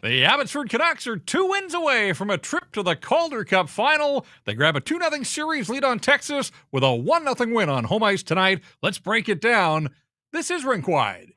The Abbotsford Canucks are 2 wins away from a trip to the Calder Cup final. They grab a 2-0 series lead on Texas with a 1-0 win on home ice tonight. Let's break it down. This is Rink Wide.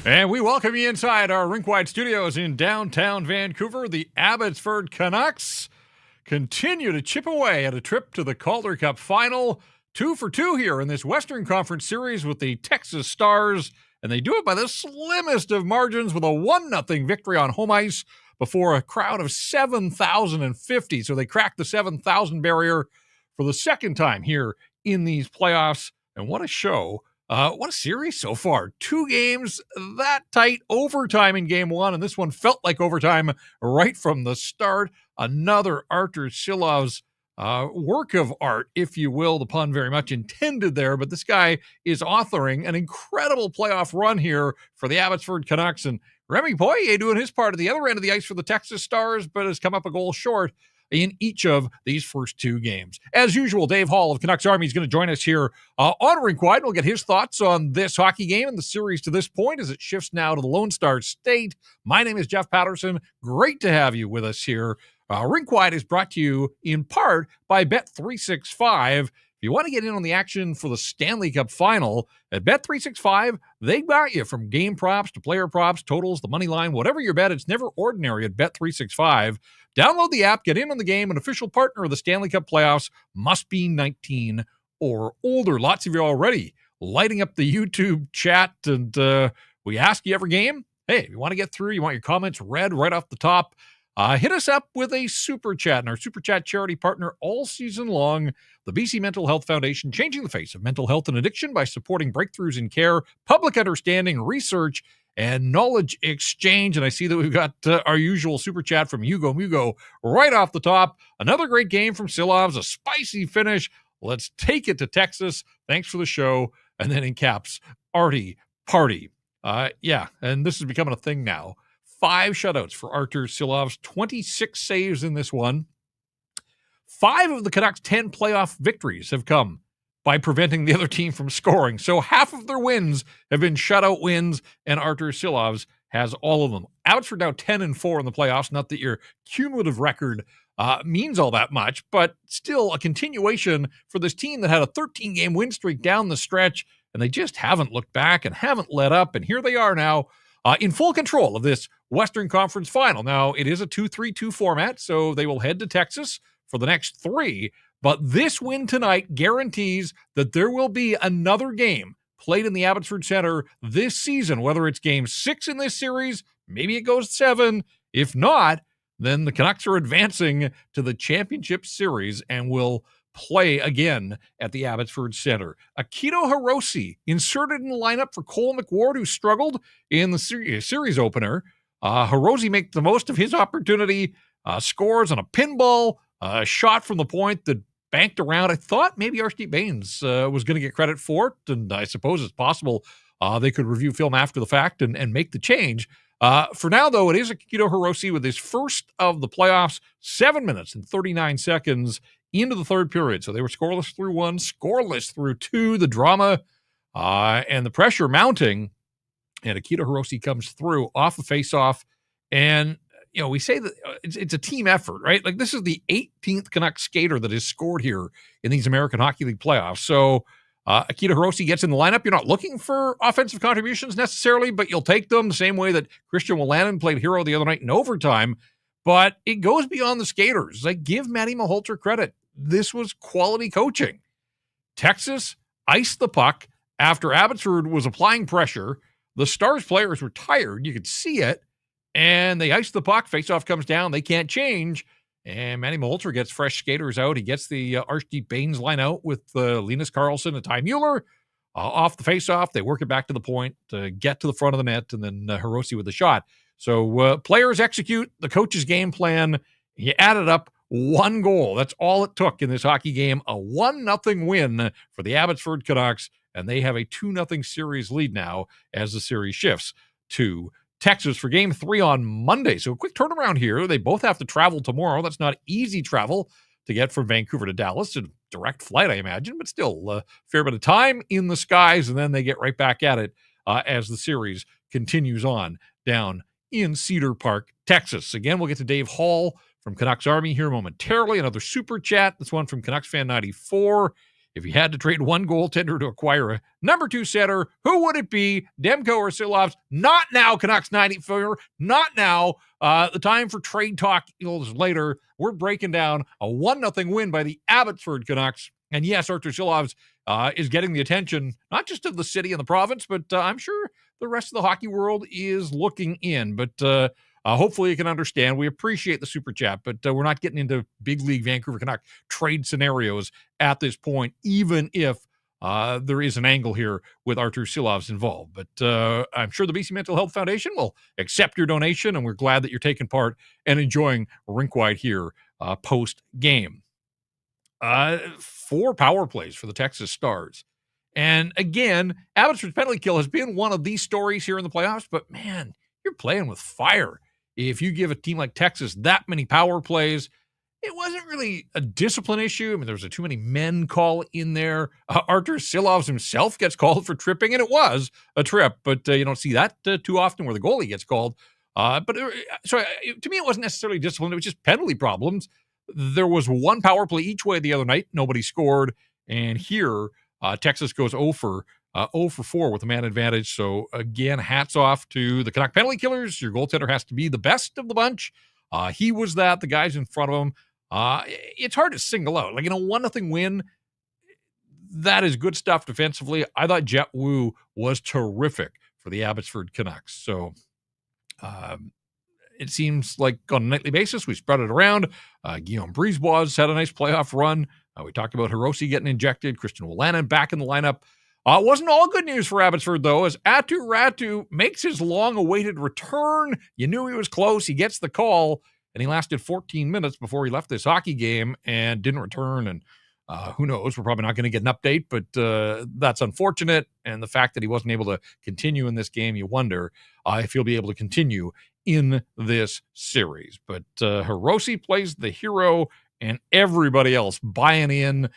And we welcome you inside our Rink Wide studios in downtown Vancouver. The Abbotsford Canucks continue to chip away at a trip to the Calder Cup final. 2 for 2 here in this Western Conference series with the Texas Stars. And they do it by the slimmest of margins with a 1-0 victory on home ice before a crowd of 7,050. So they cracked the 7,000 barrier for the second time here in these playoffs. And what a show. What a series so far. 2 games that tight, overtime in game 1, and this one felt like overtime right from the start. Another Artur Silov's work of art, if you will. The pun very much intended there, but this guy is authoring an incredible playoff run here for the Abbotsford Canucks, and Remy Poirier doing his part at the other end of the ice for the Texas Stars, but has come up a goal short in each of these first 2 games. As usual, Dave Hall of Canucks Army is going to join us here on Rink Wide. We'll get his thoughts on this hockey game and the series to this point as it shifts now to the Lone Star State. My name is Jeff Patterson. Great to have you with us here. Rink Wide is brought to you in part by Bet365. If you want to get in on the action for the Stanley Cup final, at Bet365, they got you from game props to player props, totals, the money line, whatever your bet. It's never ordinary at Bet365. Download the app, get in on the game. An official partner of the Stanley Cup playoffs, must be 19 or older. Lots of you already lighting up the YouTube chat, and we ask you every game, hey, if you want to get through, you want your comments read right off the top, hit us up with a super chat. And our super chat charity partner all season long, the BC Mental Health Foundation, changing the face of mental health and addiction by supporting breakthroughs in care, public understanding, research, and knowledge exchange. And I see that we've got our usual super chat from Hugo Mugo right off the top. Another great game from Silovs, a spicy finish. Let's take it to Texas. Thanks for the show. And then in caps, Artie Party. Yeah, and this is becoming a thing now. 5 shutouts for Artur Silovs, 26 saves in this one. 5 of the Canucks' 10 playoff victories have come by preventing the other team from scoring. So half of their wins have been shutout wins, and Artur Silovs has all of them. Abbotsford now 10-4 in the playoffs. Not that your cumulative record means all that much, but still a continuation for this team that had a 13-game win streak down the stretch, and they just haven't looked back and haven't let up. And here they are now in full control of this Western Conference final. Now, it is a 2-3-2 format, so they will head to Texas for the next 3. But this win tonight guarantees that there will be another game played in the Abbotsford Center this season, whether it's game 6 in this series, maybe it goes 7. If not, then the Canucks are advancing to the championship series and will play again at the Abbotsford Center. Akito Hirose inserted in the lineup for Cole McWard, who struggled in the series opener. Hirose makes the most of his opportunity, scores on a pinball, shot from the point that banked around. I thought maybe Archie Baines was going to get credit for it, and I suppose it's possible they could review film after the fact and make the change. For now, though, it is Akito Hirose with his first of the playoffs, 7 minutes and 39 seconds into the third period. So they were scoreless through one, scoreless through two. The drama and the pressure mounting. And Akita Hirose comes through off a faceoff. And, we say that it's a team effort, right? Like, this is the 18th Canucks skater that has scored here in these American Hockey League playoffs. So Akita Hirose gets in the lineup. You're not looking for offensive contributions necessarily, but you'll take them the same way that Christian Wolanin played hero the other night in overtime. But it goes beyond the skaters. Like, give Matty Malholter credit. This was quality coaching. Texas iced the puck after Abbotsford was applying pressure. The Stars players were tired. You could see it. And they iced the puck. Faceoff comes down. They can't change. And Matty Malholter gets fresh skaters out. He gets the Archdeep Baines line out with Linus Karlsson and Ty Mueller. Off the faceoff, they work it back to the point to get to the front of the net, and then Hirose with the shot. So players execute the coach's game plan. You added up one goal. That's all it took in this hockey game. A 1-0 win for the Abbotsford Canucks, and they have a 2-0 series lead now as the series shifts to Texas for Game 3 on Monday. So a quick turnaround here. They both have to travel tomorrow. That's not easy travel to get from Vancouver to Dallas. A direct flight, I imagine, but still a fair bit of time in the skies, and then they get right back at it as the series continues on down in Cedar Park, Texas. Again, we'll get to Dave Hall from Canucks Army here momentarily. Another super chat. This one from Canucks Fan 94. If you had to trade one goaltender to acquire a number 2 setter, who would it be? Demko or Silovs? Not now, Canucks 94. Not now. The time for trade talk is later. We're breaking down a 1-0 win by the Abbotsford Canucks. And yes, Artur Silovs is getting the attention, not just of the city and the province, but I'm sure the rest of the hockey world is looking in. But hopefully you can understand. We appreciate the super chat, but we're not getting into big league Vancouver Canuck trade scenarios at this point, even if there is an angle here with Artur Silovs involved. But I'm sure the BC Mental Health Foundation will accept your donation, and we're glad that you're taking part and enjoying Rink Wide here post-game. 4 power plays for the Texas Stars. And again, Abbotsford's penalty kill has been one of these stories here in the playoffs, but man, you're playing with fire. If you give a team like Texas that many power plays, it wasn't really a discipline issue. I mean, there was a too many men call in there. Artur Silovs himself gets called for tripping, and it was a trip, but you don't see that too often where the goalie gets called. So to me, it wasn't necessarily discipline. It was just penalty problems. There was 1 power play each way the other night. Nobody scored. And here, Texas goes 0 for 4 with a man advantage. So, again, hats off to the Canuck penalty killers. Your goaltender has to be the best of the bunch. He was that. The guys in front of him. It's hard to single out. Like, in a 1-0 win, that is good stuff defensively. I thought Jet Wu was terrific for the Abbotsford Canucks. So, it seems like on a nightly basis, we spread it around. Guillaume Brisebois had a nice playoff run. We talked about Hirose getting injected. Christian Wolanin back in the lineup. It wasn't all good news for Abbotsford, though, as Ratu makes his long-awaited return. You knew he was close. He gets the call, and he lasted 14 minutes before he left this hockey game and didn't return. And who knows? We're probably not going to get an update, but that's unfortunate. And the fact that he wasn't able to continue in this game, you wonder if he'll be able to continue in this series. But Hirose plays the hero, and everybody else buying in,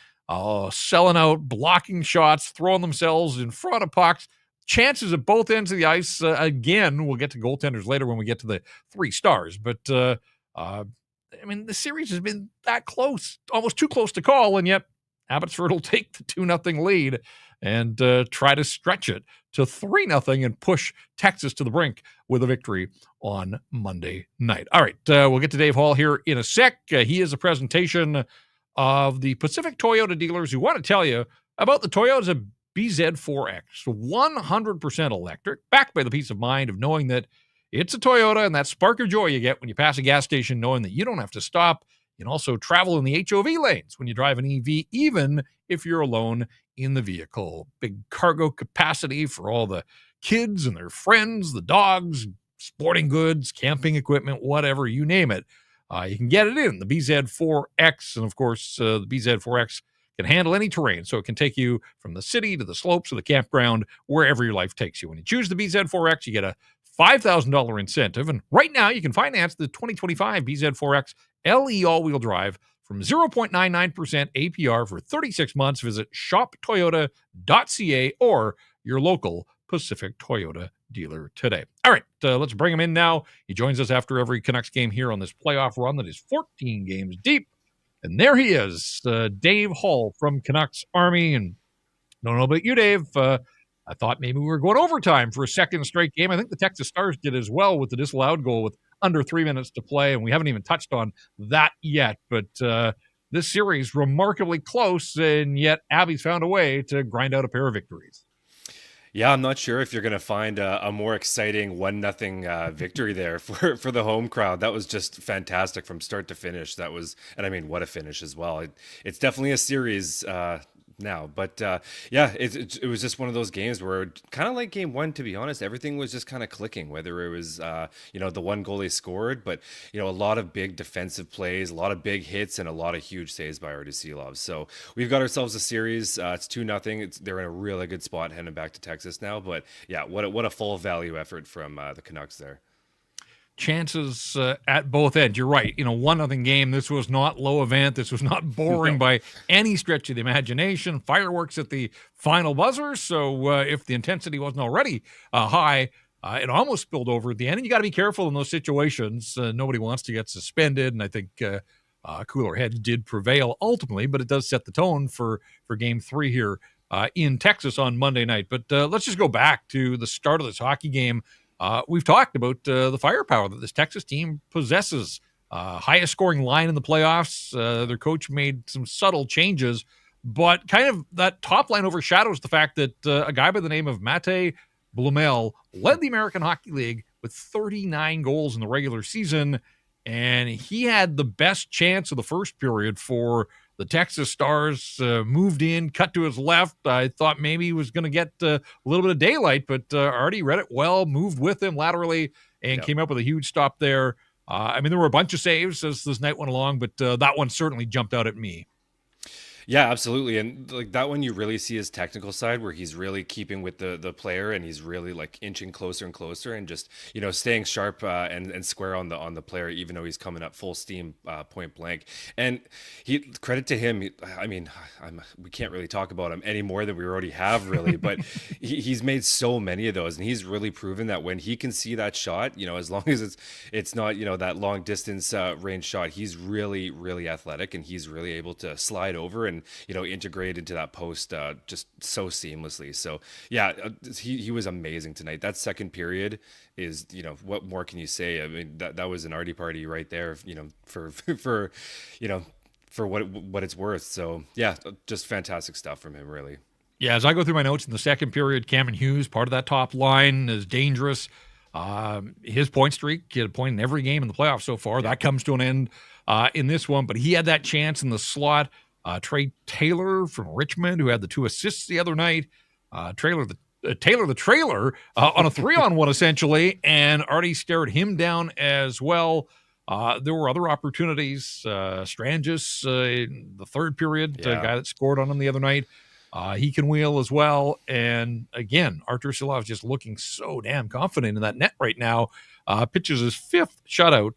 selling out, blocking shots, throwing themselves in front of pucks. Chances at both ends of the ice. Again, we'll get to goaltenders later when we get to the 3 stars. But, I mean, the series has been that close, almost too close to call, and yet Abbotsford will take the 2-0 lead and try to stretch it to 3-0 and push Texas to the brink with a victory on Monday night. All right, we'll get to Dave Hall here in a sec. He is a presentation of the Pacific Toyota dealers who want to tell you about the Toyota BZ4X, 100% electric, backed by the peace of mind of knowing that it's a Toyota and that spark of joy you get when you pass a gas station, knowing that you don't have to stop. You can also travel in the HOV lanes when you drive an EV, even if you're alone in the vehicle. Big cargo capacity for all the kids and their friends, the dogs, sporting goods, camping equipment, whatever, you name it. You can get it in the BZ4X. And of course, the BZ4X can handle any terrain. So it can take you from the city to the slopes of the campground, wherever your life takes you. When you choose the BZ4X, you get a $5,000 incentive. And right now you can finance the 2025 BZ4X LE all-wheel drive from 0.99% APR for 36 months. Visit shoptoyota.ca or your local Pacific Toyota dealer today. All right, let's bring him in now. He joins us after every Canucks game here on this playoff run that is 14 games deep. And there he is, Dave Hall from Canucks Army. And don't know about you, Dave. I thought maybe we were going overtime for a second straight game. I think the Texas Stars did as well with the disallowed goal with under 3 minutes to play, and we haven't even touched on that yet. But this series remarkably close, and yet Abby's found a way to grind out a pair of victories. Yeah, I'm not sure if you're going to find a more exciting 1-0 victory there for the home crowd. That was just fantastic from start to finish. That was, and I mean, what a finish as well. It's definitely a series now, but yeah, it was just one of those games where, kind of like game one, to be honest, everything was just kind of clicking, whether it was the one goal they scored, but a lot of big defensive plays, a lot of big hits, and a lot of huge saves by Ratu. So we've got ourselves a series. It's 2-0. They're in a really good spot heading back to Texas now, but yeah, what a full value effort from the Canucks there. Chances at both ends. You're right. 1-0 game. This was not low event. This was not boring by any stretch of the imagination. Fireworks at the final buzzer. So if the intensity wasn't already high, it almost spilled over at the end. And you got to be careful in those situations. Nobody wants to get suspended. And I think cooler heads did prevail ultimately, but it does set the tone for game 3 here in Texas on Monday night. But let's just go back to the start of this hockey game. We've talked about the firepower that this Texas team possesses. Highest scoring line in the playoffs. Their coach made some subtle changes, but kind of that top line overshadows the fact that a guy by the name of Mate Blumel led the American Hockey League with 39 goals in the regular season, and he had the best chance of the first period for the Texas Stars. Moved in, cut to his left. I thought maybe he was going to get a little bit of daylight, but Artie read it well, moved with him laterally, and came up with a huge stop there. There were a bunch of saves as this night went along, but that one certainly jumped out at me. Yeah, absolutely. And like that one, you really see his technical side where he's really keeping with the player, and he's really like inching closer and closer, and just staying sharp and square on the player, even though he's coming up full steam, point blank. And credit to him. We can't really talk about him any more than we already have, really, but he's made so many of those, and he's really proven that when he can see that shot, as long as it's not that long distance range shot, he's really, really athletic, and he's really able to slide over and integrate into that post just so seamlessly. So yeah, he was amazing tonight. That second period is, what more can you say? I mean, that was an Artie party right there, for what it's worth. So yeah, just fantastic stuff from him, really. Yeah, as I go through my notes in the second period, Cameron Hughes, part of that top line, is dangerous. His point streak, he had a point in every game in the playoffs so far. That comes to an end in this one, but he had that chance in the slot. Trey Taylor from Richmond, who had the 2 assists the other night. Taylor the trailer on a 3-on-1 essentially, and Artie stared him down as well. There were other opportunities. Strangis in the third period, the guy that scored on him the other night. He can wheel as well. And again, Artur Silov's just looking so damn confident in that net right now. Pitches his 5th shutout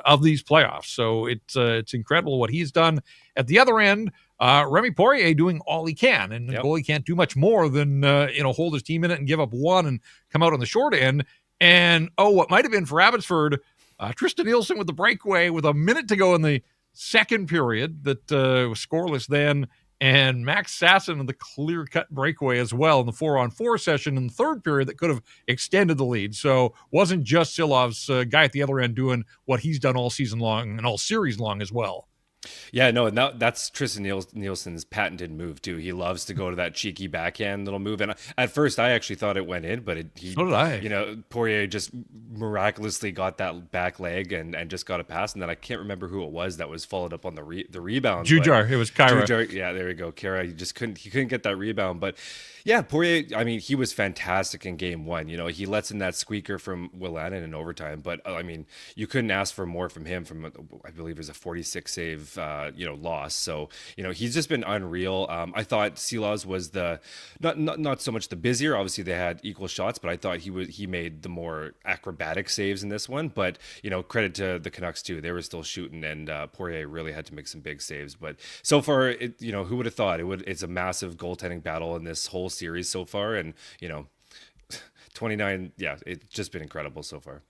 of these playoffs. So it's incredible what he's done. At the other end, Remy Poirier doing all he can. And the goalie can't do much more than hold his team in it and give up 1 and come out on the short end. And what might have been for Abbotsford, Tristan Nielsen with the breakaway with a minute to go in the second period that was scoreless then. And Max Sasson in the clear-cut breakaway as well in the 4-on-4 session in the third period that could have extended the lead. So wasn't just Silov's guy at the other end doing what he's done all season long and all series long as well. Yeah, no, and that's Tristan Nielsen's patented move too. He loves to go to that cheeky backhand little move. And at first, I actually thought it went in, but so did I. Poirier just miraculously got that back leg and just got a pass. And then I can't remember who it was that was followed up on the rebound. Jujar, it was Kyra. Jujar, yeah, there we go. Kyra, he couldn't get that rebound, but. Yeah, Poirier, he was fantastic in game 1. He lets in that squeaker from Willanen in overtime. But, you couldn't ask for more from him I believe it was a 46 save loss. So, he's just been unreal. I thought Silas was not so much the busier. Obviously, they had equal shots, but I thought he made the more acrobatic saves in this one. But, credit to the Canucks too. They were still shooting, and Poirier really had to make some big saves. But so far, who would have thought it's a massive goaltending battle in this whole series so far, and 29. Yeah, it's just been incredible so far.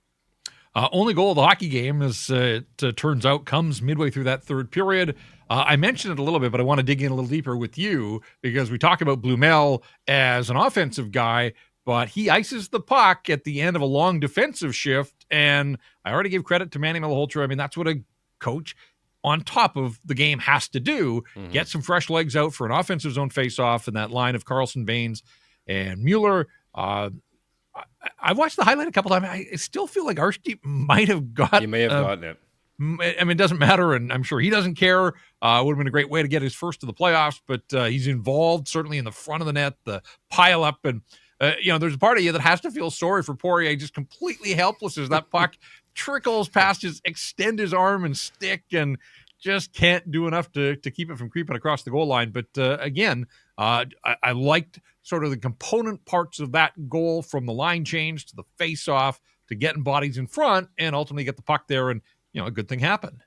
Only goal of the hockey game, as it turns out, comes midway through that third period. I mentioned it a little bit, but I want to dig in a little deeper with you because we talk about Blumel as an offensive guy, but he ices the puck at the end of a long defensive shift. And I already gave credit to Manny Malhotra. I mean, that's what a coach on top of the game has to do. Mm-hmm. Get some fresh legs out for an offensive zone faceoff in that line of Carlson, Baines, and Mueller. I've watched the highlight a couple times. I still feel like Arshdeep might have got. He may have gotten it. I mean, it doesn't matter, and I'm sure he doesn't care. It would have been a great way to get his first to the playoffs, but he's involved certainly in the front of the net, the pile up, and there's a part of you that has to feel sorry for Poirier, just completely helpless as that puck trickles past extend his arm and stick, and just can't do enough to keep it from creeping across the goal line. But again, I liked sort of the component parts of that goal, from the line change to the face-off to getting bodies in front and ultimately get the puck there, and a good thing happened.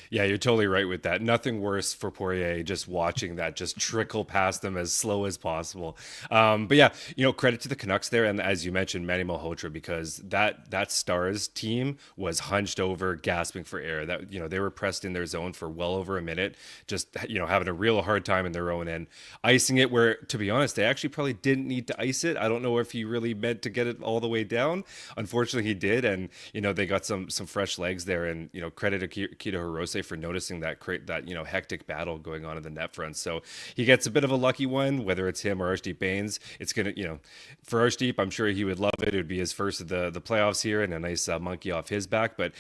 Yeah, you're totally right with that. Nothing worse for Poirier, just watching that just trickle past them as slow as possible. But yeah, credit to the Canucks there. And as you mentioned, Manny Malhotra, because that Stars team was hunched over, gasping for air. That, they were pressed in their zone for well over a minute, just, having a real hard time in their own end, icing it where, to be honest, they actually probably didn't need to ice it. I don't know if he really meant to get it all the way down. Unfortunately, he did. And, they got some fresh legs there, and, credit to Kito Hirose for noticing that hectic battle going on in the net front. So he gets a bit of a lucky one, whether it's him or Arshdeep Baines. It's gonna, for Arshdeep, I'm sure he would love it. It would be his first of the playoffs here, and a nice monkey off his back. But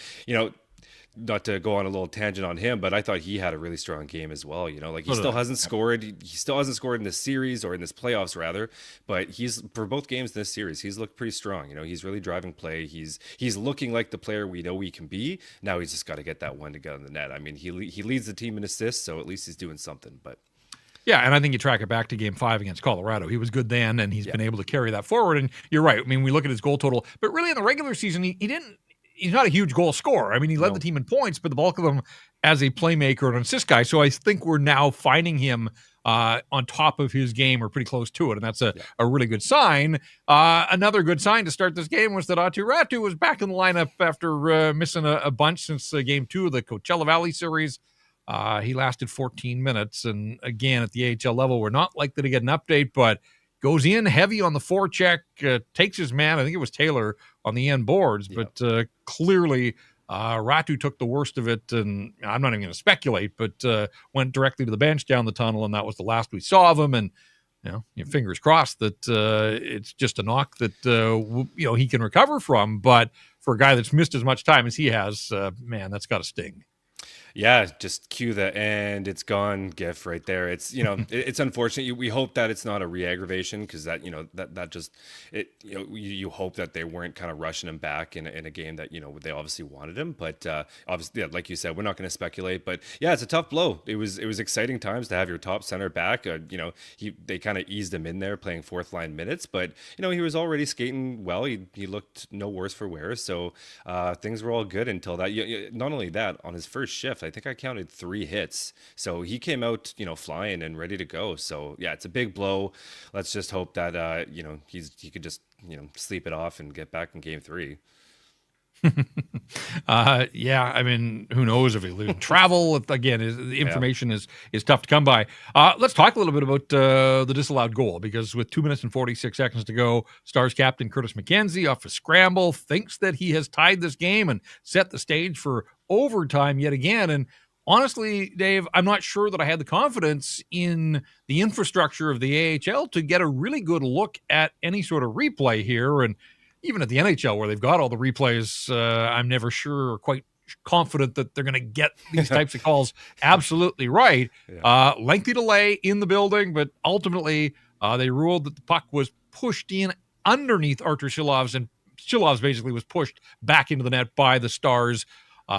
not to go on a little tangent on him, but I thought he had a really strong game as well. He still hasn't scored. He still hasn't scored in this series, or in this playoffs rather. But for both games in this series, he's looked pretty strong. He's really driving play. He's looking like the player we know he can be. Now he's just got to get that one to get on the net. I mean, he leads the team in assists, so at least he's doing something. But yeah, and I think you track it back to Game 5 against Colorado. He was good then, and he's been able to carry that forward. And you're right. I mean, we look at his goal total, but really in the regular season, he didn't. He's not a huge goal scorer. I mean, he led the team in points, but the bulk of them as a playmaker and an assist guy. So I think we're now finding him on top of his game, or pretty close to it, and that's a really good sign. Another good sign to start this game was that Ratu was back in the lineup after missing a bunch since Game 2 of the Coachella Valley series. He lasted 14 minutes, and again, at the AHL level, we're not likely to get an update, but goes in heavy on the forecheck, takes his man, I think it was Taylor, on the end boards, but clearly Ratu took the worst of it, and I'm not even going to speculate, but went directly to the bench down the tunnel, and that was the last we saw of him. And fingers crossed that it's just a knock that he can recover from. But for a guy that's missed as much time as he has, man, that's got to sting. Yeah, just cue the "and it's gone" gif right there. It's it's unfortunate. We hope that it's not a re-aggravation, because that that just it you hope that they weren't kind of rushing him back in a game that they obviously wanted him. But obviously, like you said, we're not going to speculate. But yeah, it's a tough blow. It was exciting times to have your top center back. They kind of eased him in there, playing fourth line minutes, but he was already skating well. He looked no worse for wear. So things were all good until that. Not only that, on his first shift, I think I counted 3 hits. So he came out, flying and ready to go. So yeah, it's a big blow. Let's just hope that, he could just, sleep it off and get back in Game 3. Yeah, I mean, who knows if he'll travel. Again, the information is tough to come by. Let's talk a little bit about the disallowed goal, because with 2 minutes and 46 seconds to go, Stars captain Curtis McKenzie, off a scramble, thinks that he has tied this game and set the stage for overtime yet again. And honestly, Dave, I'm not sure that I had the confidence in the infrastructure of the AHL to get a really good look at any sort of replay here. And even at the NHL, where they've got all the replays, I'm never sure or quite confident that they're going to get these types of calls absolutely right. Yeah. Lengthy delay in the building, but ultimately they ruled that the puck was pushed in underneath Artur Shilovs, and Shilovs basically was pushed back into the net by the Stars.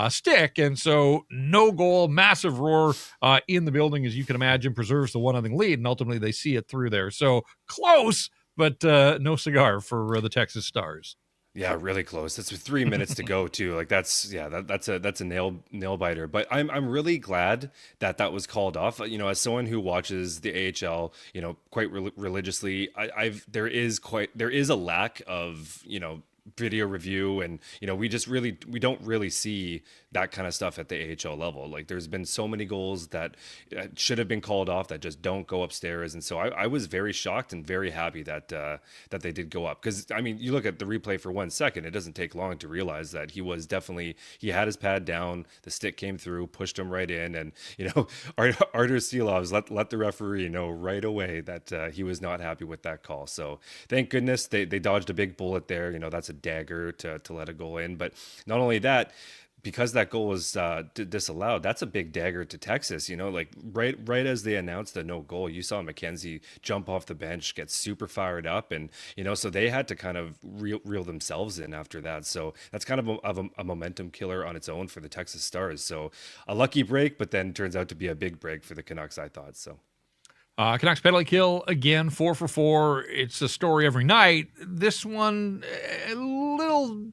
stick. And so no goal, massive roar in the building, as you can imagine, preserves the 1-0 lead. And ultimately they see it through there. So close, but no cigar for the Texas Stars. Yeah, really close. That's with 3 minutes to go too. Like that's a nail biter. But I'm really glad that was called off. You know, as someone who watches the AHL, you know, quite religiously, there is a lack of, you know, video review, and you know, we don't really see that kind of stuff at the AHL level. Like there's been so many goals that should have been called off that just don't go upstairs, and so I was very shocked and very happy that they did go up, because I mean, you look at the replay for 1 second, it doesn't take long to realize that he had his pad down, the stick came through, pushed him right in, and you know, Artur Silovs let the referee know right away that he was not happy with that call. So thank goodness they dodged a big bullet there. You know, that's a dagger to let a goal in. But not only that, because that goal was disallowed, that's a big dagger to Texas. You know, like right as they announced the no goal, you saw McKenzie jump off the bench, get super fired up, and you know, so they had to kind of reel themselves in after that. So that's kind of a momentum killer on its own for the Texas Stars. So a lucky break, but then turns out to be a big break for the Canucks, I thought. So Canucks penalty kill again, 4 for 4. It's a story every night. This one, a little.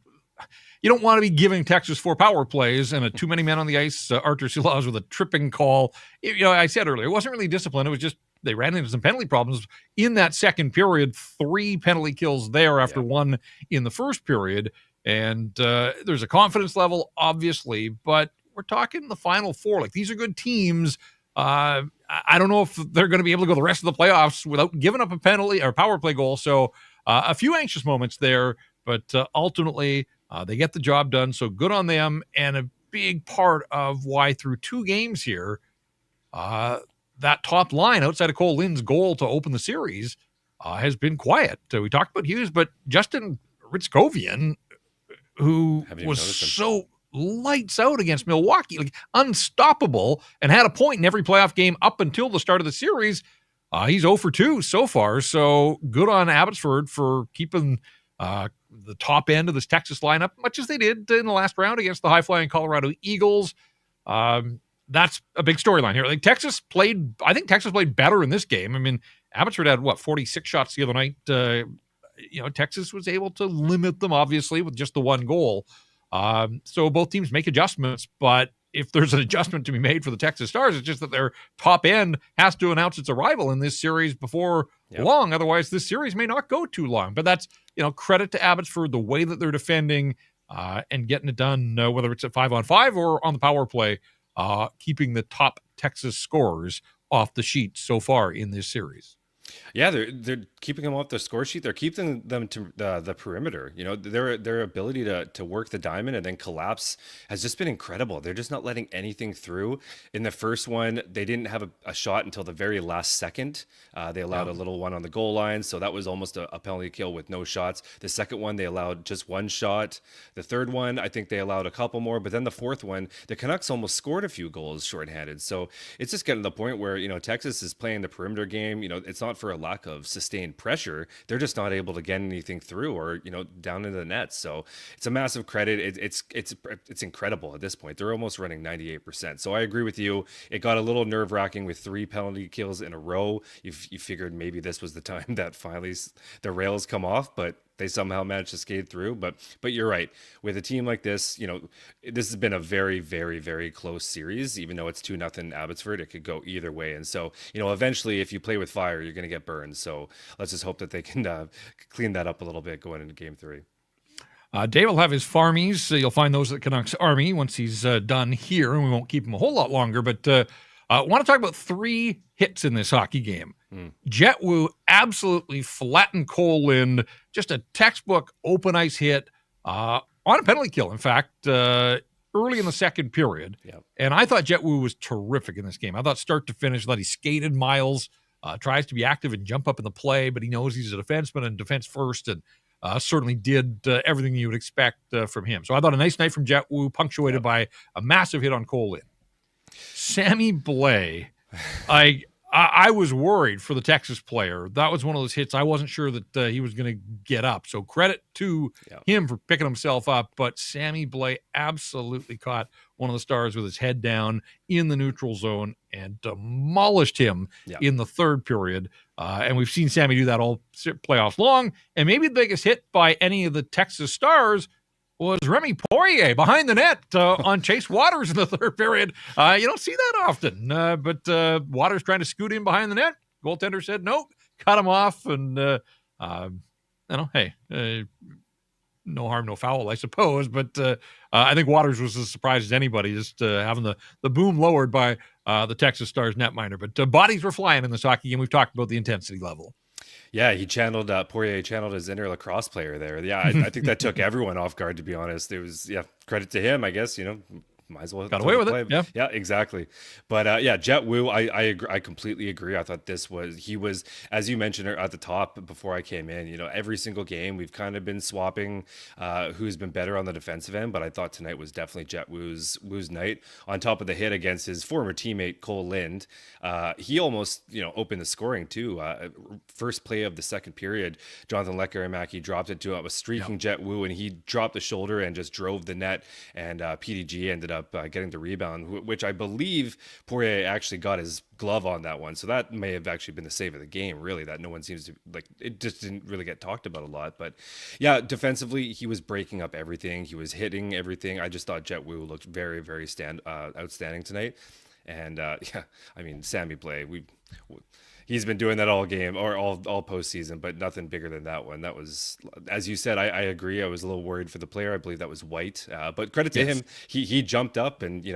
You don't want to be giving Texas 4 power plays and too many men on the ice. Artur Silovs with a tripping call. You know, I said earlier, it wasn't really discipline. It was just they ran into some penalty problems in that second period. 3 penalty kills there after 1 in the first period. And there's a confidence level, obviously, but we're talking the Final Four. Like, these are good teams. I don't know if they're going to be able to go the rest of the playoffs without giving up a penalty or power play goal. So a few anxious moments there, but ultimately they get the job done. So good on them. And a big part of why through 2 games here, that top line outside of Cole Lynn's goal to open the series has been quiet. We talked about Hughes, but Justin Ritzkovian, who was so lights out against Milwaukee, like unstoppable, and had a point in every playoff game up until the start of the series. He's 0 for 2 so far. So good on Abbotsford for keeping the top end of this Texas lineup, much as they did in the last round against the high-flying Colorado Eagles. That's a big storyline here. Like I think Texas played better in this game. I mean, Abbotsford had 46 shots the other night. You know, Texas was able to limit them, obviously, with just the 1 goal. So both teams make adjustments, but if there's an adjustment to be made for the Texas Stars, it's just that their top end has to announce its arrival in this series before long. Otherwise, this series may not go too long. But that's, you know, credit to Abbotsford, the way that they're defending and getting it done, whether it's at 5-on-5 or on the power play, keeping the top Texas scorers off the sheet so far in this series. Yeah, they're keeping them off the score sheet. They're keeping them to the perimeter. You know, their ability to work the diamond and then collapse has just been incredible. They're just not letting anything through. In the first one, they didn't have a shot until the very last second. They allowed a little one on the goal line, so that was almost a penalty kill with no shots. The second one, they allowed just 1 shot. The third one, I think they allowed a couple more. But then the fourth one, the Canucks almost scored a few goals shorthanded. So it's just getting to the point where, you know, Texas is playing the perimeter game. You know, it's not for a lack of sustained pressure. They're just not able to get anything through or, you know, down into the net. So it's a massive credit. It's incredible at this point. They're almost running 98%. So I agree with you. It got a little nerve wracking with 3 penalty kills in a row. You figured maybe this was the time that finally the rails come off, but they somehow managed to skate through. But you're right. With a team like this, you know, this has been a very, very, very close series. Even though it's 2-0 Abbotsford, it could go either way. And so, you know, eventually, if you play with fire, you're going to get burned. So let's just hope that they can clean that up a little bit going into Game 3. Dave will have his farmies. You'll find those at Canucks Army once he's done here, and we won't keep him a whole lot longer. But I want to talk about 3 hits in this hockey game. Jet Wu absolutely flattened Cole Lynn, just a textbook open ice hit on a penalty kill, in fact, early in the second period. And I thought Jet Wu was terrific in this game. I thought start to finish, that he skated miles, tries to be active and jump up in the play, but he knows he's a defenseman and defense first, and certainly did everything you would expect from him. So I thought a nice night from Jet Wu, punctuated by a massive hit on Cole Lynn. Sammy Blais, I was worried for the Texas player. That was one of those hits I wasn't sure that he was going to get up. So credit to him for picking himself up. But Sammy Blais absolutely caught one of the Stars with his head down in the neutral zone and demolished him in the third period. And we've seen Sammy do that all playoffs long. And maybe the biggest hit by any of the Texas Stars was Remy Poirier behind the net on Chase Waters in the third period. You don't see that often, but Waters trying to scoot in behind the net. Goaltender said no, cut him off, and hey, no harm, no foul, I suppose. But I think Waters was as surprised as anybody, just having the boom lowered by the Texas Stars netminder. But bodies were flying in this hockey game. We've talked about the intensity level. Yeah, he channeled Poirier channeled his inner lacrosse player there. Yeah, I think that took everyone off guard, to be honest. It was credit to him, I guess. Might as well got away with it. Yeah, exactly. But Jet Wu, I agree, I completely agree. I thought he was, as you mentioned at the top before I came in, every single game we've kind of been swapping who's been better on the defensive end, but I thought tonight was definitely Jet Wu's night. On top of the hit against his former teammate Cole Lind, he almost opened the scoring too. First play of the second period, Jonathan Lekkerimäki dropped it to a streaking Jet Wu, and he dropped the shoulder and just drove the net, and PDG ended up getting the rebound, which I believe Poirier actually got his glove on that one. So that may have actually been the save of the game, really, that no one seems to it just didn't really get talked about a lot. But yeah, defensively, he was breaking up everything. He was hitting everything. I just thought Jet Wu looked very, very outstanding tonight. And Sammy Blais, he's been doing that all game or all postseason, but nothing bigger than that one. That was, as you said, I agree. I was a little worried for the player. I believe that was White, but credit to him. He jumped up and he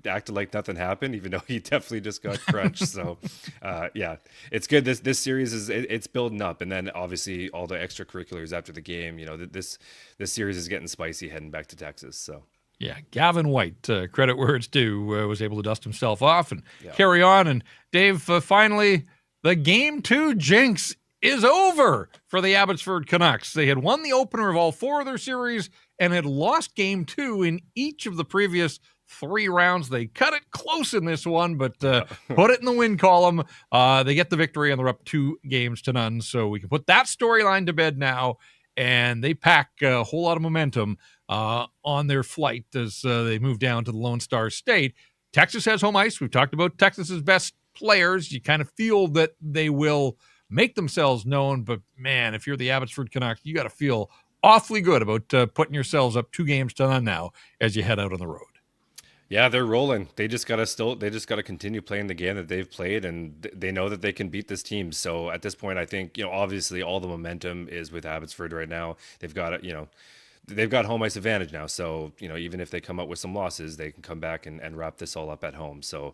acted like nothing happened, even though he definitely just got crunched. So it's good. This series it's building up, and then obviously all the extracurriculars after the game. This series is getting spicy heading back to Texas. So. Yeah, Gavin White, credit where it's due, was able to dust himself off and carry on. And Dave, finally, the Game 2 jinx is over for the Abbotsford Canucks. They had won the opener of all four of their series and had lost Game 2 in each of the previous 3 rounds. They cut it close in this one, but put it in the win column. They get the victory, and they're up 2-0. So we can put that storyline to bed now, and they pack a whole lot of momentum on their flight as they move down to the Lone Star State. Texas has home ice. We've talked about Texas's best players. You kind of feel that they will make themselves known, but man, if you're the Abbotsford Canucks, you got to feel awfully good about putting yourselves up 2-0 now as you head out on the road. Yeah, they're rolling. They just got to continue playing the game that they've played, and they know that they can beat this team. So at this point, I think, obviously all the momentum is with Abbotsford right now. They've got it, they've got home ice advantage now. So, even if they come up with some losses, they can come back and wrap this all up at home. So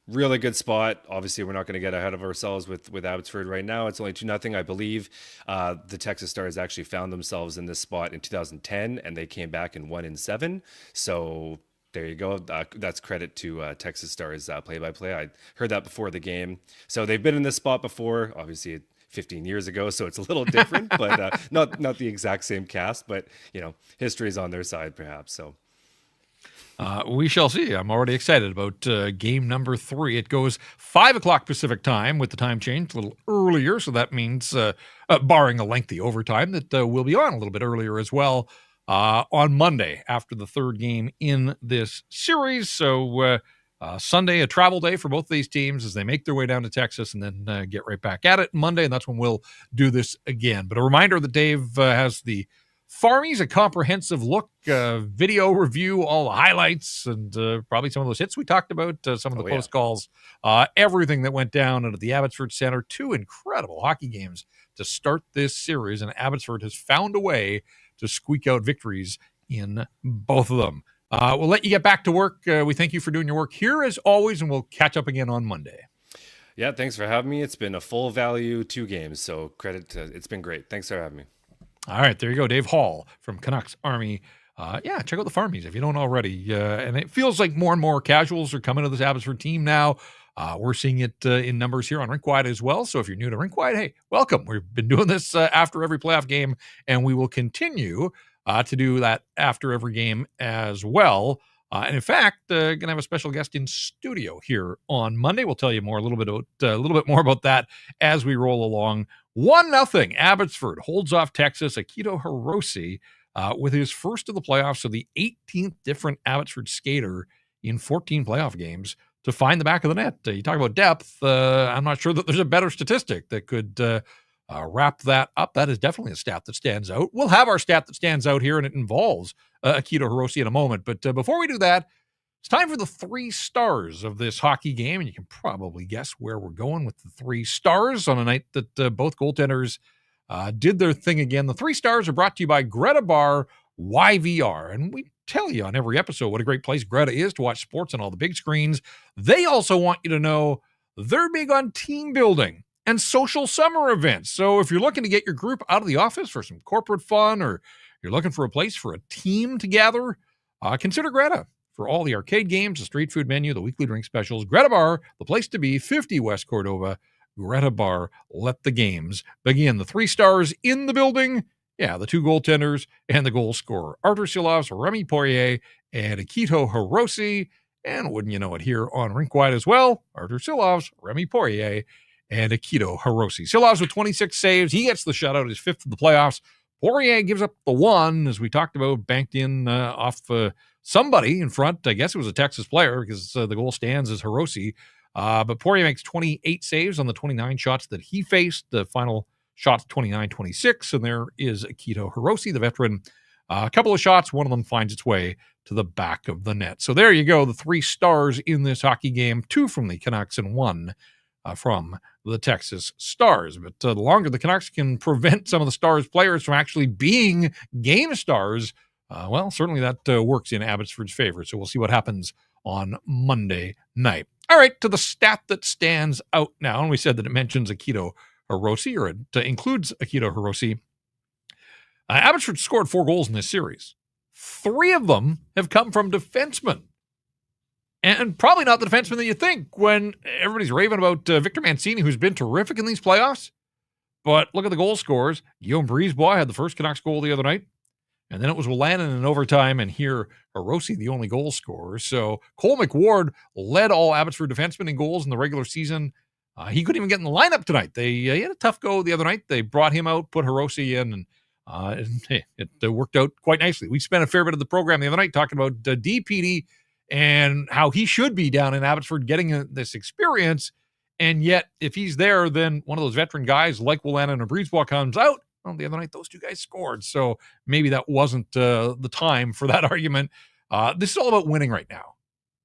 really good spot. Obviously, we're not going to get ahead of ourselves with Abbotsford right now. It's only 2-0. I believe the Texas Stars actually found themselves in this spot in 2010, and they came back and won in 7. So there you go. That's credit to Texas Stars play-by-play. I heard that before the game. So they've been in this spot before, obviously 15 years ago, so it's a little different, but not the exact same cast, but history is on their side perhaps. So we shall see. I'm already excited about game number 3. It goes 5:00 Pacific time with the time change a little earlier, so that means barring a lengthy overtime that we'll be on a little bit earlier as well on Monday after the third game in this series. So Sunday, a travel day for both of these teams as they make their way down to Texas and then get right back at it Monday, and that's when we'll do this again. But a reminder that Dave has the Farmies, a comprehensive look, video review, all the highlights, and probably some of those hits we talked about, some of the close calls, everything that went down at the Abbotsford Center. 2 incredible hockey games to start this series, and Abbotsford has found a way to squeak out victories in both of them. We'll let you get back to work. We thank you for doing your work here as always, and we'll catch up again on Monday. Yeah, thanks for having me. It's been a full value 2 games, so it's been great. Thanks for having me. All right, there you go. Dave Hall from Canucks Army. Check out the Farmies if you don't already. And it feels like more and more casuals are coming to this Abbotsford team now. We're seeing it in numbers here on Rink Wide as well. So if you're new to Rink Wide, hey, welcome. We've been doing this after every playoff game, and we will continue to do that after every game as well. And in fact, going to have a special guest in studio here on Monday. We'll tell you more a little bit more about that as we roll along. 1-0 Abbotsford holds off Texas. Akito Hirose with his first of the playoffs, so the 18th different Abbotsford skater in 14 playoff games to find the back of the net. You talk about depth. I'm not sure that there's a better statistic that could wrap that up. That is definitely a stat that stands out. We'll have our stat that stands out here, and it involves Akito Hirose in a moment. But before we do that, it's time for the 3 stars of this hockey game, and you can probably guess where we're going with the 3 stars on a night that both goaltenders did their thing again. The 3 stars are brought to you by Greta Bar YVR, and we tell you on every episode what a great place Greta is to watch sports on all the big screens. They also want you to know they're big on team building and social summer events. So if you're looking to get your group out of the office for some corporate fun, or you're looking for a place for a team to gather, consider Greta. For all the arcade games, the street food menu, the weekly drink specials, Greta Bar, the place to be, 50 West Cordova. Greta Bar, let the games begin. The 3 stars in the building, the 2 goaltenders and the goal scorer, Artur Silovs, Remi Poirier, and Akito Hirose. And wouldn't you know it, here on Rink Wide as well, Artur Silovs, Remi Poirier, and Akito Hirose. Silovs with 26 saves. He gets the shutout, his 5th of the playoffs. Poirier gives up the 1, as we talked about, banked in off somebody in front. I guess it was a Texas player, because the goal stands as Hirose. But Poirier makes 28 saves on the 29 shots that he faced. The final shots 29-26, and there is Akito Hirose, the veteran. A couple of shots, one of them finds its way to the back of the net. So there you go, the 3 stars in this hockey game, 2 from the Canucks and 1 from the Texas Stars. But the longer the Canucks can prevent some of the Stars players from actually being game stars, well, certainly that works in Abbotsford's favor. So we'll see what happens on Monday night. All right, to the stat that stands out now. And we said that it mentions Akito Hirose, or it includes Akito Hirose. Abbotsford scored 4 goals in this series. 3 of them have come from defensemen. And probably not the defenseman that you think when everybody's raving about Victor Mancini, who's been terrific in these playoffs. But look at the goal scorers. Guillaume Brisebois had the first Canucks goal the other night. And then it was Wolanin in overtime, and here Hirose, the only goal scorer. So Cole McWard led all Abbotsford defensemen in goals in the regular season. He couldn't even get in the lineup tonight. He had a tough go the other night. They brought him out, put Hirose in, and it worked out quite nicely. We spent a fair bit of the program the other night talking about DPD and how he should be down in Abbotsford getting this experience. And yet, if he's there, then one of those veteran guys like Wolanin or Brisebois comes out. Well, the other night, those 2 guys scored. So maybe that wasn't the time for that argument. This is all about winning right now.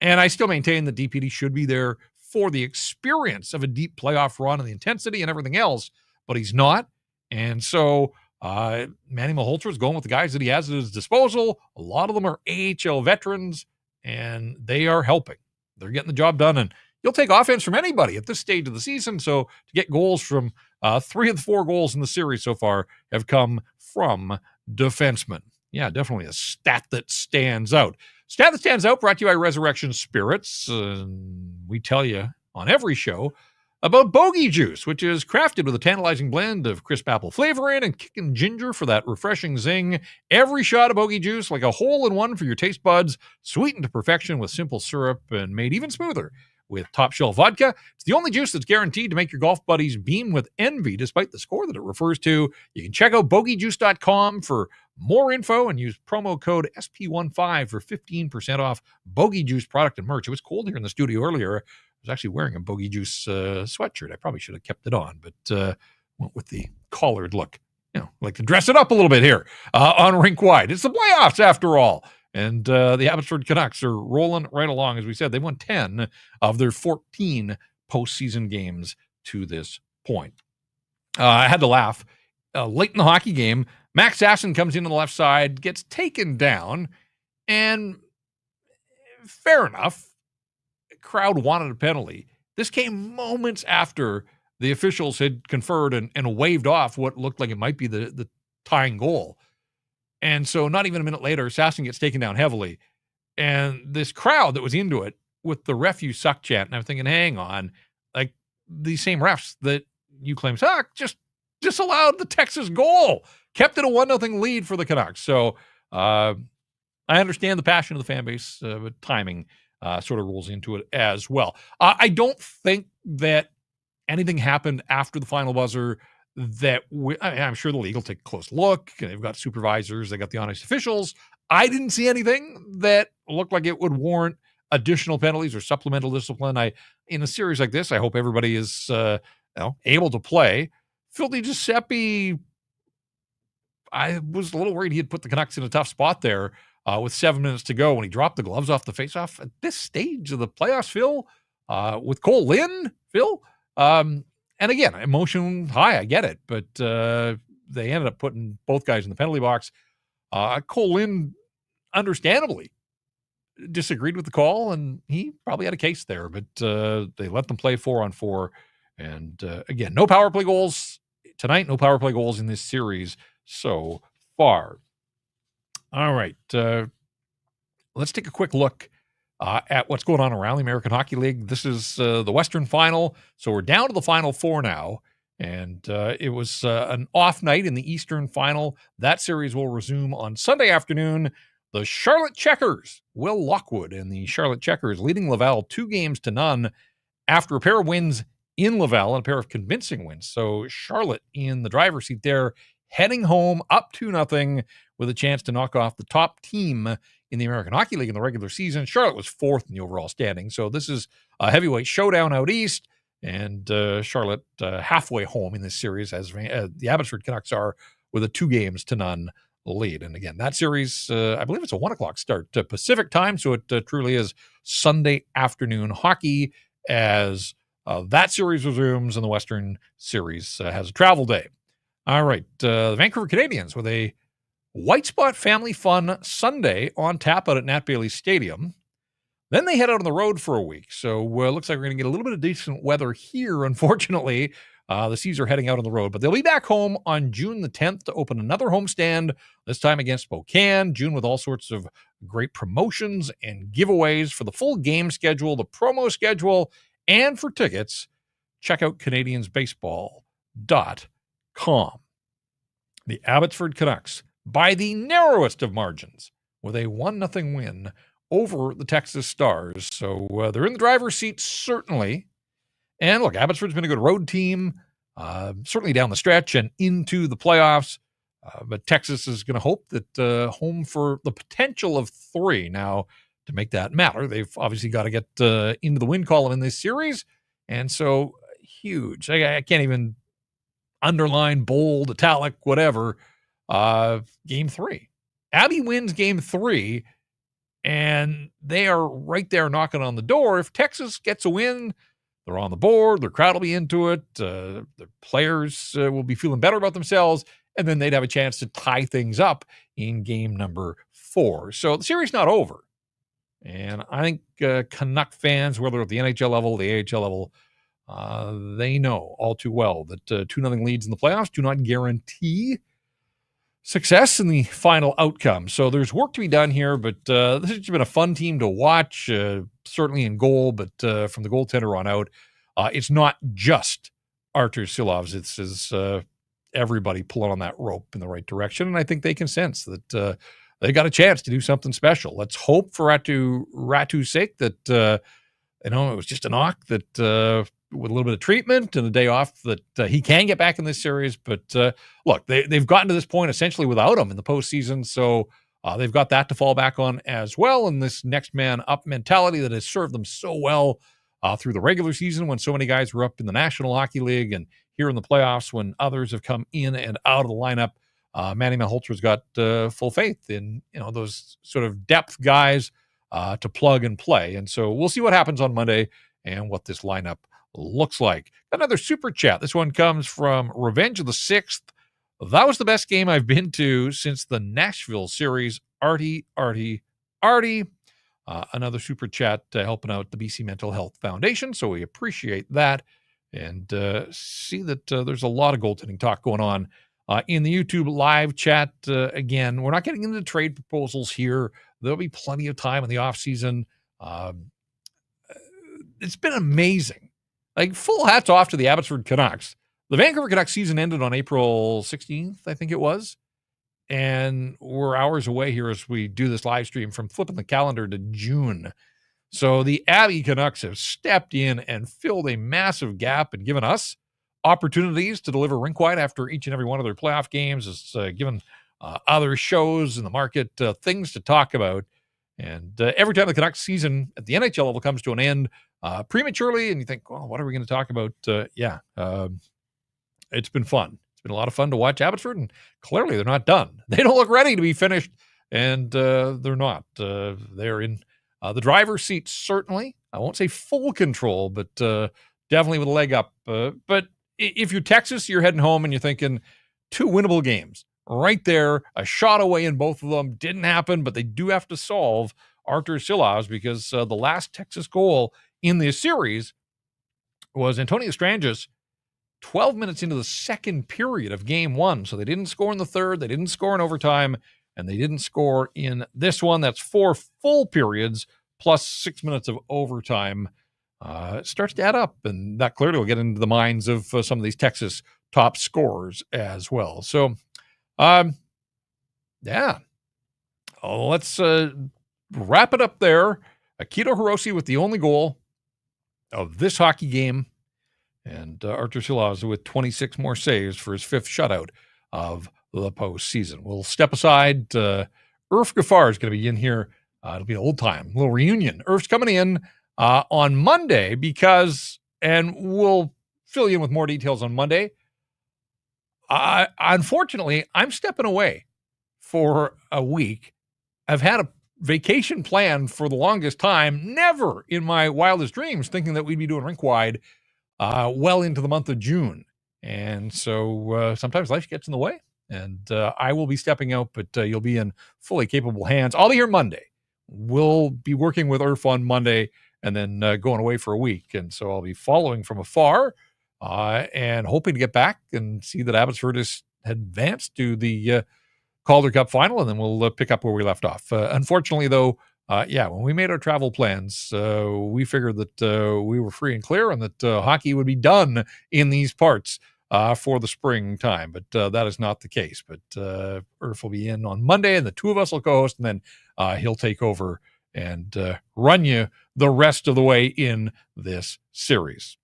And I still maintain that DPD should be there for the experience of a deep playoff run and the intensity and everything else, but he's not. And so Manny Malhotra is going with the guys that he has at his disposal. A lot of them are AHL veterans, and they are helping. They're getting the job done, and you'll take offense from anybody at this stage of the season. So to get goals from 3 of the 4 goals in the series so far have come from defensemen. Yeah, definitely a stat that stands out. Stat that stands out brought to you by Resurrection Spirits. We tell you on every show about Bogey Juice, which is crafted with a tantalizing blend of crisp apple flavoring and kicking ginger for that refreshing zing. Every shot of Bogey Juice, like a hole-in-one for your taste buds, sweetened to perfection with simple syrup and made even smoother with top-shelf vodka. It's the only juice that's guaranteed to make your golf buddies beam with envy despite the score that it refers to. You can check out bogeyjuice.com for more info and use promo code SP15 for 15% off Bogey Juice product and merch. It was cold here in the studio earlier. I was actually wearing a Bogey Juice sweatshirt. I probably should have kept it on, but went with the collared look. Like to dress it up a little bit here on Rink Wide. It's the playoffs after all. And the Abbotsford Canucks are rolling right along. As we said, they won 10 of their 14 postseason games to this point. I had to laugh. Late in the hockey game, Max Sasson comes in on the left side, gets taken down, and fair enough, the crowd wanted a penalty. This came moments after the officials had conferred and waved off what looked like it might be the tying goal. And so not even a minute later, Sasson gets taken down heavily. And this crowd that was into it with the ref you suck chant, and I'm thinking, hang on, like these same refs that you claim suck just disallowed the Texas goal, kept it a 1-0 lead for the Canucks. So I understand the passion of the fan base, but timing sort of rolls into it as well. I don't think that anything happened after the final buzzer that I'm sure the league will take a close look. They've got supervisors, they got the honest officials. I didn't see anything that looked like it would warrant additional penalties or supplemental discipline. In a series like this, I hope everybody is able to play. Phil Giuseppe, I was a little worried he had put the Canucks in a tough spot there with 7 minutes to go when he dropped the gloves off the faceoff. At this stage of the playoffs, Phil, with Cole Lynn, Phil, and again, emotion high, I get it, but they ended up putting both guys in the penalty box. Cole Lynn, understandably, disagreed with the call, and he probably had a case there, but they let them play 4-on-4. And again, no power play goals tonight, no power play goals in this series so far. All right, let's take a quick look at what's going on around the American Hockey League. This is the Western Final, so we're down to the Final Four now, and it was an off night in the Eastern Final. That series will resume on Sunday afternoon. The Charlotte Checkers, Will Lockwood and the Charlotte Checkers leading Laval 2-0 after a pair of wins in Laval and a pair of convincing wins. So Charlotte in the driver's seat there, heading home up 2-0 with a chance to knock off the top team in the American Hockey League in the regular season. Charlotte was 4th in the overall standing. So this is a heavyweight showdown out east, and Charlotte halfway home in this series as the Abbotsford Canucks are with a 2-0 lead. And again, that series, I believe it's a 1:00 start Pacific time, so it truly is Sunday afternoon hockey as that series resumes and the Western Series has a travel day. All right, the Vancouver Canadians with a White Spot Family Fun Sunday on tap out at Nat Bailey Stadium. Then they head out on the road for a week. So it looks like we're going to get a little bit of decent weather here, unfortunately. The Seas are heading out on the road, but they'll be back home on June the 10th to open another homestand, this time against Spokane. June with all sorts of great promotions and giveaways. For the full game schedule, the promo schedule, and for tickets, check out CanadiansBaseball.com. The Abbotsford Canucks, by the narrowest of margins, with a 1-0 win over the Texas Stars. So they're in the driver's seat, certainly. And look, Abbotsford's been a good road team, certainly down the stretch and into the playoffs. But Texas is going to hope that home for the potential of 3. Now, to make that matter, they've obviously got to get into the win column in this series. And so, huge. I can't even underline, bold, italic, whatever. Game 3. Abby wins game 3, and they are right there knocking on the door. If Texas gets a win, they're on the board. Their crowd will be into it. The players will be feeling better about themselves, and then they'd have a chance to tie things up in game number 4. So the series not over. And I think Canuck fans, whether at the NHL level, the AHL level, they know all too well that 2-0 leads in the playoffs do not guarantee success in the final outcome. So there's work to be done here, but this has been a fun team to watch, certainly in goal, but from the goaltender on out, it's not just Artur Silovs. It's everybody pulling on that rope in the right direction, and I think they can sense that they got a chance to do something special. Let's hope for Ratu's sake that it was just a knock, that with a little bit of treatment and a day off, that he can get back in this series. But look, they've gotten to this point essentially without him in the postseason, so they've got that to fall back on as well. And this next man up mentality that has served them so well through the regular season when so many guys were up in the National Hockey League, and here in the playoffs when others have come in and out of the lineup. Manny Malholtra's got full faith in those sort of depth guys to plug and play. And so we'll see what happens on Monday and what this lineup looks like. Another super chat. This one comes from Revenge of the 6th. That was the best game I've been to since the Nashville series. Artie. Another super chat helping out the BC Mental Health Foundation. So we appreciate that and see that there's a lot of goaltending talk going on in the YouTube live chat. Again, we're not getting into trade proposals here. There'll be plenty of time in the offseason. It's been amazing. Like, full hats off to the Abbotsford Canucks. The Vancouver Canucks season ended on April 16th, I think it was. And we're hours away here as we do this live stream from flipping the calendar to June. So the Abby Canucks have stepped in and filled a massive gap and given us opportunities to deliver rink wide after each and every one of their playoff games. It's given other shows in the market things to talk about. And every time the Canucks season at the NHL level comes to an end prematurely, and you think, well, what are we going to talk about? It's been fun. It's been a lot of fun to watch Abbotsford, and clearly they're not done. They don't look ready to be finished, and they're not. They're in the driver's seat, certainly. I won't say full control, but definitely with a leg up. But if you're Texas, you're heading home and you're thinking 2 winnable games right there, a shot away in both of them. Didn't happen, but they do have to solve Artur Silovs because the last Texas goal in this series was Antonio Stranges 12 minutes into the second period of game 1. So they didn't score in the third, they didn't score in overtime, and they didn't score in this one. That's 4 full periods plus 6 minutes of overtime. It starts to add up, and that clearly will get into the minds of some of these Texas top scorers as well. So, let's wrap it up there. Akito Hirose with the only goal of this hockey game, and Artur Silovs with 26 more saves for his 5th shutout of the postseason. We'll step aside. Irf Gaffar is going to be in here. It'll be an old time, little reunion. Irf's coming in on Monday because, and we'll fill you in with more details on Monday. Unfortunately, I'm stepping away for a week. I've had a vacation planned for the longest time, never in my wildest dreams thinking that we'd be doing rink wide well into the month of June. And so sometimes life gets in the way, and I will be stepping out, but you'll be in fully capable hands. I'll be here Monday. We'll be working with Irf on Monday and then going away for a week. And so I'll be following from afar and hoping to get back and see that Abbotsford has advanced to the Calder Cup final, and then we'll pick up where we left off. Unfortunately, though, when we made our travel plans, we figured that we were free and clear and that hockey would be done in these parts for the springtime. But that is not the case. But Irf will be in on Monday, and the 2 of us will co-host, and then he'll take over and run you the rest of the way in this series.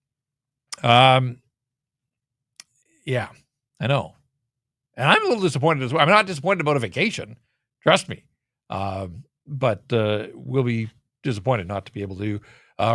I know. And I'm a little disappointed as well. I'm not disappointed about a vacation. Trust me. But we'll be disappointed not to be able to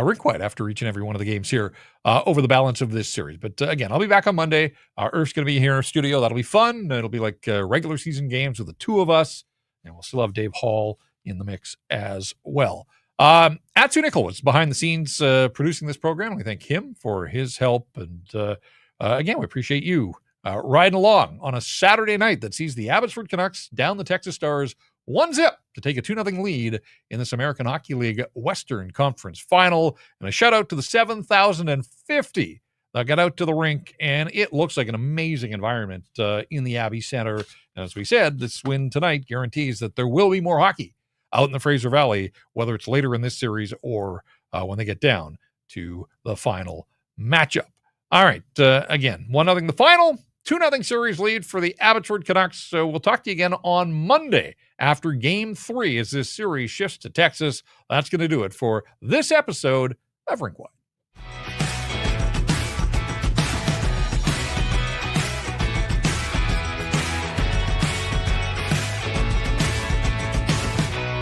rink wide after each and every one of the games here over the balance of this series. But again, I'll be back on Monday. Irf's going to be here in our studio. That'll be fun. It'll be like regular season games with the 2 of us. And we'll still have Dave Hall in the mix as well. Atsu Nickel was behind the scenes producing this program. We thank him for his help. And again, we appreciate you riding along on a Saturday night that sees the Abbotsford Canucks down the Texas Stars 1-0 to take a 2-0 lead in this American Hockey League Western Conference Final. And a shout out to the 7,050 that got out to the rink, and it looks like an amazing environment in the Abbey Center. And as we said, this win tonight guarantees that there will be more hockey out in the Fraser Valley, whether it's later in this series or when they get down to the final matchup. All right, again, 1-0 the final, 2-0 series lead for the Abbotsford Canucks. So we'll talk to you again on Monday after Game 3 as this series shifts to Texas. That's going to do it for this episode of Rink Wide.